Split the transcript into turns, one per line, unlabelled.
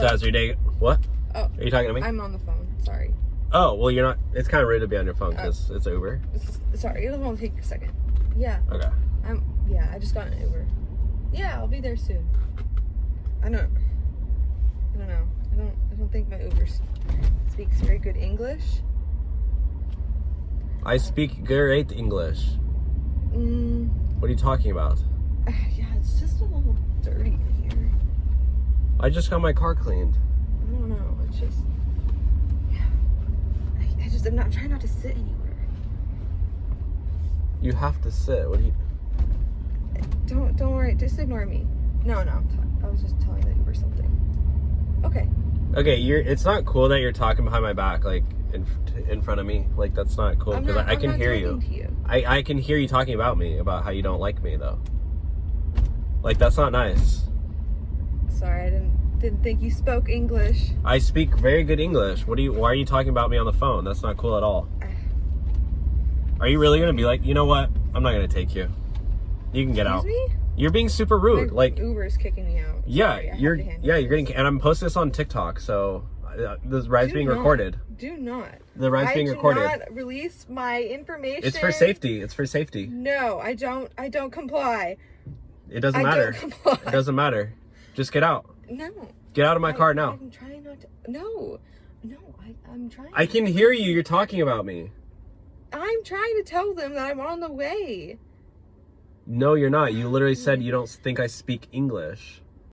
So how's your day? What?
Oh.
Are you talking to me?
I'm on the phone. Sorry.
Oh, well, you're not. It's kind of rude to be on your phone because it's Uber.
Sorry, it'll only take a second. Yeah.
Okay.
Yeah, I just got an Uber. Yeah, I'll be there soon. I don't know. I don't think my Uber speaks very good English.
I speak great English.
Mm.
What are you talking about?
Yeah, it's just a little dirty in here.
I just got my car cleaned.
I don't know. It's just, yeah. I'm not trying not to sit anywhere.
You have to sit. What do you?
Don't worry. Just ignore me. No. I was just telling the Uber something. Okay.
Okay, it's not cool that you're talking behind my back, like in front of me. Like that's not cool because I can hear you. I can hear you talking about me, about how you don't like me though. Like that's not nice.
Sorry, I didn't think you spoke English.
I speak very good English. Why are you talking about me on the phone? That's not cool at all. Are you really gonna be like, you know what? I'm not gonna take you. You can get out.
Excuse me?
You're being super rude.
My
like
Uber's kicking me out.
Yeah,
Sorry,
you're getting, and I'm posting this on TikTok, so this ride's being recorded.
Do not.
The ride's being recorded.
I do not release my information.
It's for safety. It's for safety.
No, I don't comply.
It doesn't matter.
Don't comply.
It doesn't matter. Just get out.
No.
Get out of my car now.
I'm trying not to. No, I'm trying.
I can hear you. You're talking about me.
I'm trying to tell them that I'm on the way.
No, you're not. You literally said you don't think I speak English.